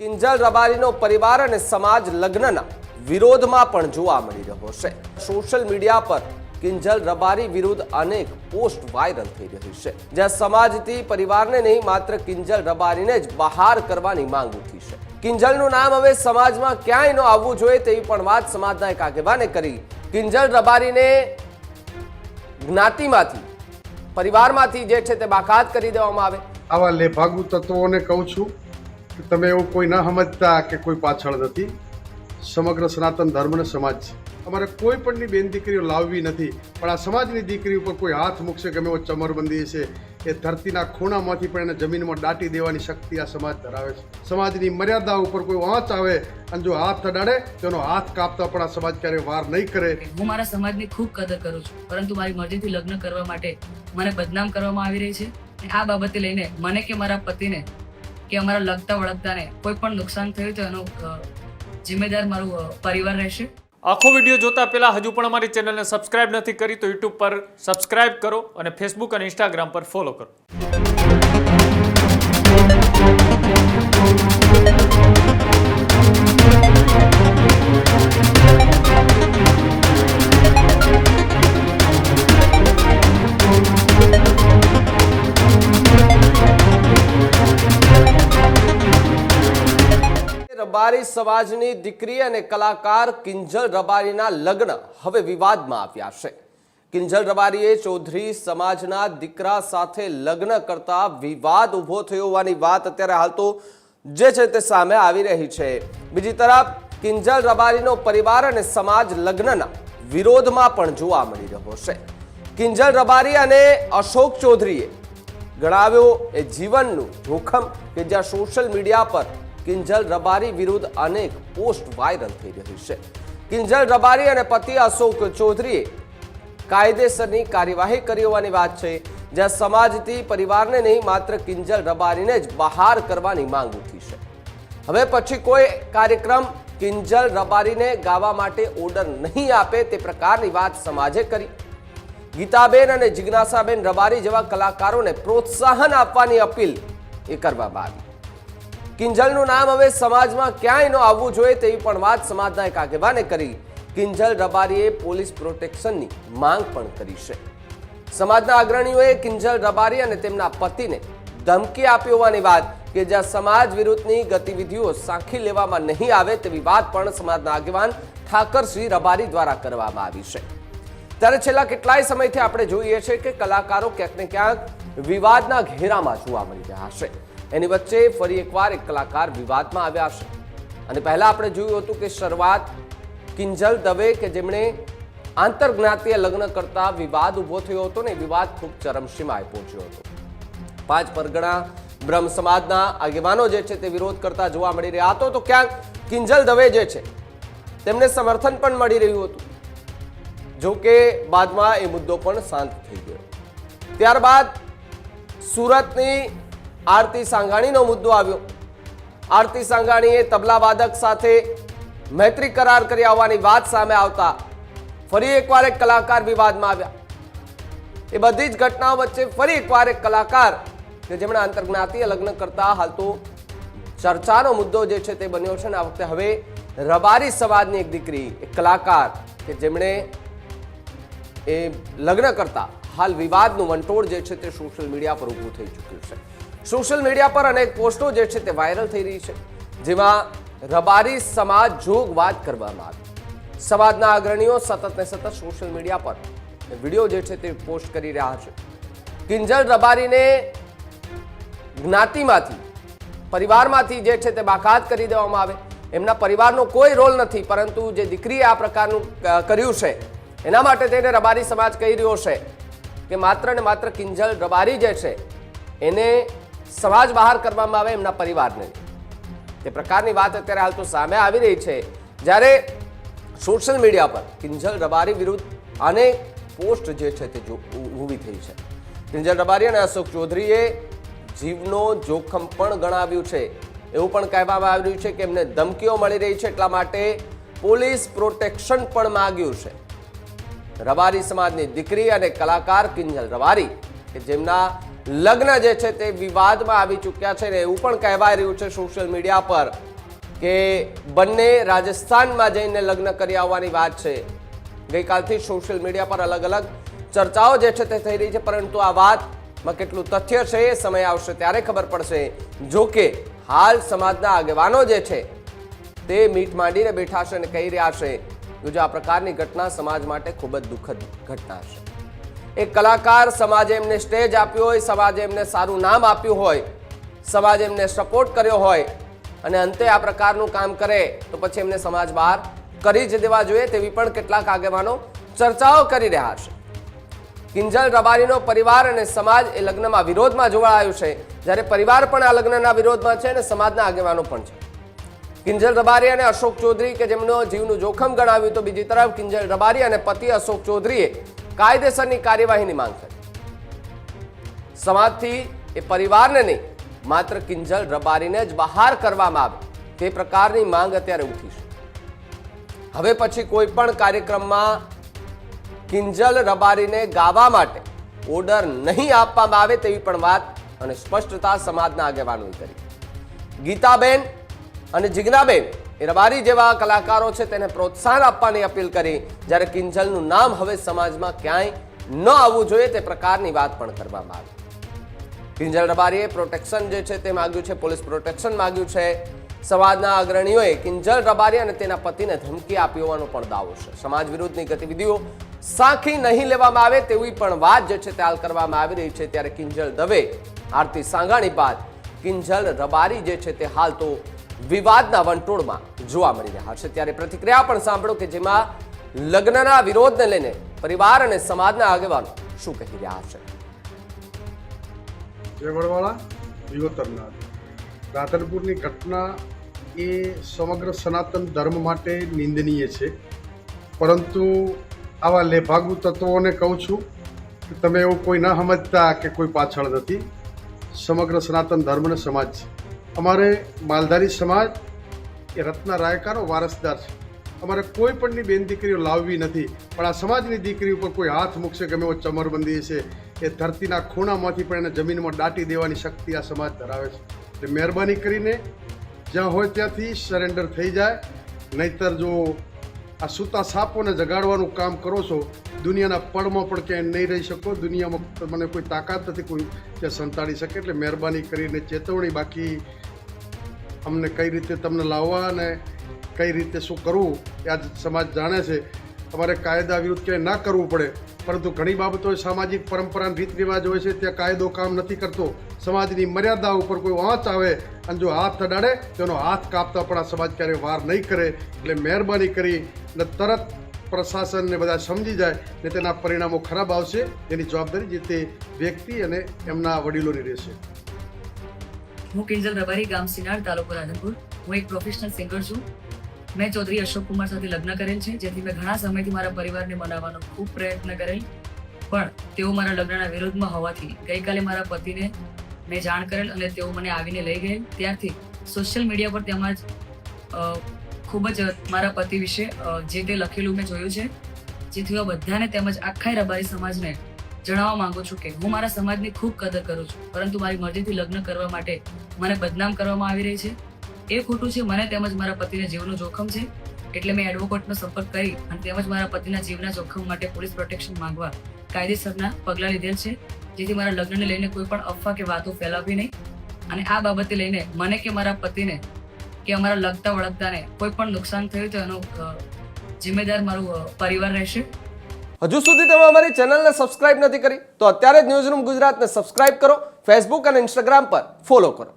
કિંજલ રબારીનો પરિવાર અને સમાજ લગ્નના વિરોધમાં પણ જોવા મળી રહ્યો છે। સોશિયલ મીડિયા પર કિંજલ રબારી વિરુદ્ધ અનેક પોસ્ટ વાયરલ થઈ રહી છે, જ્યાં સમાજથી પરિવારને નહીં માત્ર કિંજલ રબારીને જ બહાર કરવાની માંગ ઉઠી છે। કિંજલનું નામ હવે સમાજમાં ક્યાંય ન આવવું જોઈએ તેવી પણ વાત સમાજના એક આગેવાને કરી। કિંજલ રબારીને જ્ઞાતિમાંથી પરિવારમાંથી જે છે તે બાકાત કરી દેવામાં આવે। આવા લેભાગુ તત્વોને કહું છું કે તમે એવું કોઈ ન સમજતા કે કોઈ પાછળ નથી। સમગ્ર સનાતન ધર્મને સમાજ છે। અમારે કોઈ પણની બેન દીકરીઓ લાવવી નથી, પણ આ સમાજની દીકરી ઉપર કોઈ હાથ મૂકશે ગમે એવો ચમરબંધી છે એ ધરતીના ખૂણામાંથી પણ એને જમીનમાં દાટી દેવાની શક્તિ આ સમાજ ધરાવે છે। સમાજની મર્યાદા ઉપર કોઈ વાંચ આવે અને જો હાથ અડાડે તેનો હાથ કાપતા પણ આ સમાજ ક્યારેય વાર નહીં કરે। હું મારા સમાજની ખૂબ કદર કરું છું, પરંતુ મારી મરજીથી લગ્ન કરવા માટે મને બદનામ કરવામાં આવી રહી છે। આ બાબતે લઈને મને કે મારા પતિને કે અમારા લગતા વળગતાને કોઈ પણ નુકસાન થયું તો એનો જિમ્મેદાર મારું પરિવાર રહેશે। આખો વિડીયો જોતા પહેલા હજુ પણ અમારી ચેનલને સબસ્ક્રાઇબ નથી કરી તો યુટ્યુબ પર સબસ્ક્રાઇબ કરો અને ફેસબુક અને ઇન્સ્ટાગ્રામ પર ફોલો કરો। રબારી સમાજની દીકરી અને કલાકાર કિંજલ રબારીના લગ્ન હવે વિવાદમાં આવ્યા છે। કિંજલ રબારીએ ચૌધરી સમાજના દીકરા સાથે લગ્ન કરતા વિવાદ ઉભો થયો હોવાની વાત અત્યારે હાલ તો જે છે તે સામે આવી રહી છે। બીજી તરફ કિંજલ રબારીનો પરિવાર અને સમાજ લગ્નના વિરોધમાં પણ જોવા મળી રહ્યો છે। કિંજલ રબારી અને અશોક ચૌધરીએ ગણાવ્યો એ જીવનનું જોખમ કે જ્યાં સોશિયલ મીડિયા પર કિંજલ રબારી વિરુદ્ધ અનેક પોસ્ટ વાયરલ થઈ રહી છે। કિંજલ રબારી અને પતિ અશોક ચૌધરીએ કાયદેસરની કાર્યવાહી કરી હોવાની વાત છે, જ્યાં સમાજથી પરિવારને નહીં માત્ર કિંજલ રબારીને જ બહાર કરવાની માંગ ઉઠી છે। હવે પછી કોઈ કાર્યક્રમ કિંજલ રબારીને ગાવા માટે ઓર્ડર નહીં આપે તે પ્રકારની વાત સમાજે કરી। ગીતાબેન અને જિજ્ઞાસાબેન રબારી જેવા કલાકારોને પ્રોત્સાહન આપવાની અપીલ એ કરવામાં આવી। કિંજલનું નામ હવે સમાજમાં ક્યાંય ન આવવું જોઈએ તેવી પણ વાત સમાજના એક આગેવાને કરી। કિંજલ રબારીએ પોલીસ પ્રોટેક્શનની માંગ પણ કરી છે। સમાજના અગ્રણીઓએ કિંજલ રબારી અને તેમના પતિને ધમકી આપી હોવાની વાત કે જ્યાં સમાજ વિરુદ્ધની ગતિવિધિઓ સાંખી લેવામાં નહીં આવે તેવી વાત પણ સમાજના આગેવાન ઠાકરસિંહ રબારી દ્વારા કરવામાં આવી છે। ત્યારે છેલ્લા કેટલાય સમયથી આપણે જોઈએ છીએ કે કલાકારો ક્યાંક ને ક્યાંક વિવાદના ઘેરામાં જોવા મળી રહ્યા છે। એની વચ્ચે ફરી એકવાર એક કલાકાર વિવાદમાં આવ્યા છે અને પહેલા આપણે જોયું હતું કે શરૂઆત કિંજલ દવે કે જેમણે આંતરજ્ઞાતીય લગ્ન કરતા વિવાદ ઉભો થયો હતો ને વિવાદ ખૂબ ચરમસીમાએ પહોંચ્યો હતો। 5 પરગણા બ્રહ્મ સમાજના આગેવાનો જે છે તે વિરોધ કરતા જોવા મળી રહ્યા હતો તો ક્યાંક કિંજલ દવે જે છે તેમને સમર્થન પણ મળી રહ્યું હતું, જો કે બાદમાં એ મુદ્દો પણ શાંત થઈ ગયો। ત્યારબાદ સુરતની આરતી સાંઘાણીનો મુદ્દો આવ્યો। આરતી સાંઘાણીએ તબલાવાદક સાથે મૈત્રી કરાર કર્યા હોવાની વાત સામે આવતા ફરી એકવાર એક કલાકાર વિવાદમાં આવ્યા। એ બધી જ ઘટનાઓ વચ્ચે ફરી એકવાર એક કલાકાર કે જેમણે આંતરજ્ઞાતીય લગ્ન કરતા હાલ તો ચર્ચાનો મુદ્દો જે છે તે બન્યો છે અને આ વખતે હવે રબારી સમાજની એક દીકરી એક કલાકાર કે જેમણે એ લગ્ન કરતા હાલ વિવાદનું વંટોળ જે છે તે સોશિયલ મીડિયા પર ઊભું થઈ ચૂક્યું છે। સોશિયલ મીડિયા પર અનેક પોસ્ટો જે છે તે વાયરલ થઈ રહી છે, જેમાં રબારી સમાજ જોગ વાત કરવામાં આવી। સમાજના અગ્રણીઓ સતત ને સતત સોશિયલ મીડિયા પર વિડીયો જે છે તે પોસ્ટ કરી રહ્યા છે। કિંજલ રબારીને જ્ઞાતિમાંથી પરિવારમાંથી જે છે તે બાકાત કરી દેવામાં આવે। એમના પરિવારનો કોઈ રોલ નથી, પરંતુ જે દીકરીએ આ પ્રકારનું કર્યું છે એના માટે તેને રબારી સમાજ કહી રહ્યો છે કે માત્ર ને માત્ર કિંજલ રબારી જે છે એને સમાજ બહાર કરવામાં આવે, એમના પરિવારને। તે પ્રકારની વાત અત્યારે હાલ તો સામે આવી રહી છે, જ્યારે સોશિયલ મીડિયા પર કિંજલ રબારી વિરુદ્ધ અનેક પોસ્ટ જે છે તે ઊભી થઈ છે। કિંજલ રબારી અને અશોક ચૌધરીએ જીવનો જોખમ પણ ગણાવ્યું છે। એવું પણ કહેવામાં આવી રહ્યું છે કે એમને ધમકીઓ મળી રહી છે, એટલા માટે પોલીસ પ્રોટેક્શન પણ માંગ્યું છે। રબારી સમાજની દીકરી અને કલાકાર કિંજલ રબારી કે જેમના લગ્ન જે છે તે વિવાદમાં આવી ચૂક્યા છે ને એવું પણ કહેવાય રહ્યું છે સોશિયલ મીડિયા પર કે બંને રાજસ્થાનમાં જઈને લગ્ન કરી આવવાની વાત છે. ગઈકાલથી સોશિયલ મીડિયા પર અલગ અલગ ચર્ચાઓ જે છે તે થઈ રહી છે, પરંતુ આ વાતમાં કેટલું તથ્ય છે એ સમય આવશે ત્યારે ખબર પડશે. જો કે હાલ સમાજના આગેવાનો જે છે તે મીટ માંડીને બેઠા છે અને કહી રહ્યા છે કે જો આ પ્રકારની ઘટના સમાજ માટે ખૂબ જ દુઃખદ ઘટના છે. એક કલાકાર, સમાજે એમને સ્ટેજ આપ્યું હોય, સમાજે એમને સારું નામ આપ્યું હોય, સમાજે એમને સપોર્ટ કર્યો હોય અને અંતે આ પ્રકારનું કામ કરે તો પછી એમને સમાજ બહાર કરી જ દેવા જોઈએ તેવી પણ કેટલાક આગેવાનો ચર્ચાઓ કરી રહ્યા છે. કિંજલ રબારીનો પરિવાર અને સમાજ એ લગ્નમાં વિરોધમાં જોડાયું છે, જ્યારે પરિવાર પણ આ લગ્નના વિરોધમાં છે અને સમાજના આગેવાનો પણ છે. કિંજલ રબારી અને અશોક ચૌધરી કે જેમનો જીવનું જોખમ ગણાવ્યું, તો બીજી તરફ કિંજલ રબારી અને પતિ અશોક ચૌધરીએ કાયદેસરની કાર્યવાહીની માંગ કરી. સમાજથી એ પરિવારને નહીં, માત્ર કિંજલ રબારીને જ બહાર કરવામાં આવે તે પ્રકારની માંગ અત્યારે ઉઠી છે. હવે પછી કોઈ પણ કાર્યક્રમમાં કિંજલ રબારીને ગાવા માટે ઓર્ડર નહીં આપવામાં આવે તેવી પણ વાત અને સ્પષ્ટતા સમાજના આગેવાનોએ કરી. ગીતાબેન અને જિજ્ઞાબેન એ રબારી જેવા કલાકારો છે તેને પ્રોત્સાહન આપવાની અપીલ કરી, જ્યારે કિંજલનું નામ હવે સમાજમાં ક્યાંય ન આવવું જોઈએ તે પ્રકારની વાત પણ કરવામાં આવી. કિંજલ રબારીએ પ્રોટેક્શન જે છે તે માંગ્યું છે, પોલીસ પ્રોટેક્શન માંગ્યું છે. સમાજના અગ્રણીઓએ કિંજલ રબારી અને તેના પતિને ધમકી આપી હોવાનો પણ દાવો છે. સમાજ વિરુદ્ધની ગતિવિધિઓ સાખી નહીં લેવામાં આવે તેવી પણ વાત જે છે તે હાલ કરવામાં આવી રહી છે. ત્યારે કિંજલ દવે, આરતી સાંગાણી બાદ કિંજલ રબારી જે છે તે હાલ તો વિવાદના વંટોળમાં જોવા મળી રહ્યા છે. ત્યારે પ્રતિક્રિયા પણ સાંભળો કે જેમાં લગ્નના વિરોધને લઈને પરિવાર અને સમાજના આગેવાનો શું કહી રહ્યા છે. જય વડવાળા, દિયોતરનાથ. રાધનપુરની ઘટના એ સમગ્ર સનાતન ધર્મ માટે નિંદનીય છે, પરંતુ આવા લેભાગુ તત્વોને કહું છું કે તમે એવું કોઈ ના સમજતા કે કોઈ પાછળ નથી. સમગ્ર સનાતન ધર્મ અને સમાજ છે. અમારે માલધારી સમાજ એ રત્ના રાયકાનો વારસદાર છે. અમારે કોઈ પણની બેન દીકરીઓ લાવવી નથી, પણ આ સમાજની દીકરી ઉપર કોઈ હાથ મૂકશે ગમે એવો ચમરબંધી છે એ ધરતીના ખૂણામાંથી પણ એને જમીનમાં દાટી દેવાની શક્તિ આ સમાજ ધરાવે છે. એટલે મહેરબાની કરીને જ્યાં હોય ત્યાંથી સરેન્ડર થઈ જાય, નહીતર જો આ સૂતા સાપોને જગાડવાનું કામ કરો છો, દુનિયાના પળમાં પણ ક્યાંય નહીં રહી શકો. દુનિયામાં મને કોઈ તાકાત નથી કોઈ ત્યાં સંતાડી શકે. એટલે મહેરબાની કરીને ચેતવણી. બાકી અમને કઈ રીતે તમને લાવવા અને કઈ રીતે શું કરવું એ આજ સમાજ જાણે છે. અમારે કાયદા વિરુદ્ધ ક્યાંય ના કરવું પડે, પરંતુ ઘણી બાબતો સામાજિક પરંપરા રીત રિવાજ હોય છે, ત્યાં કાયદો કામ નથી કરતો. સમાજની મર્યાદા ઉપર કોઈ વાંચ આવે અને જો હાથ અડાડે તેનો હાથ કાપતા પણ આ સમાજ ક્યારેય વાર નહીં કરે. એટલે મહેરબાની કરી ને તરત પ્રશાસનને બધા સમજી જાય ને તેના પરિણામો ખરાબ આવશે. એની જવાબદારી જે તે વ્યક્તિ અને એમના વડીલોની રહેશે. હું કિંજલ રબારી, ગામ સિનાડ, તાલુકો રાધનપુર. હું એક પ્રોફેશનલ સિંગર છું. મેં ચૌધરી અશોક કુમાર સાથે લગ્ન કરેલ છે, જેથી મેં ઘણા સમયથી મારા પરિવારને મનાવવાનો ખૂબ પ્રયત્ન કરેલ, પણ તેઓ મારા લગ્નના વિરોધમાં હોવાથી ગઈકાલે મારા પતિને મેં જાણ કરેલ અને તેઓ મને આવીને લઈ ગયેલ. ત્યારથી સોશિયલ મીડિયા પર તેમજ ખૂબ જ મારા પતિ વિશે જે તે લખેલું મેં જોયું છે, જેથી હું બધાને તેમજ આખા રબારી સમાજને જણાવવા માંગુ છું કે હું મારા સમાજની ખૂબ કદર કરું છું, પરંતુ મારી મરજીથી લગ્ન કરવા માટે મને બદનામ કરવામાં આવી રહી છે. એ ખોટું છે. મને તેમજ મારા પતિને જીવનું જોખમ છે, એટલે મેં એડવોકેટનો સંપર્ક કરી અને તેમજ મારા પતિના જીવના જોખમ માટે પોલીસ પ્રોટેક્શન માંગવા કાયદેસરના પગલાં લીધેલ છે, જેથી મારા લગ્નને લઈને કોઈ પણ અફવા કે વાતો ફેલાવવી નહીં. અને આ બાબતે લઈને મને કે મારા પતિને કે અમારા લગતા વળગતાને કોઈ પણ નુકસાન થયું તો એનો જિમ્મેદાર મારું પરિવાર રહેશે. હજુ સુધી તમે અમારી ચેનલને સબસ્ક્રાઇબ નથી કરી તો અત્યારે જ ન્યૂઝરૂમ ગુજરાતને સબસ્ક્રાઇબ કરો. ફેસબુક અને ઇન્સ્ટાગ્રામ પર ફોલો કરો.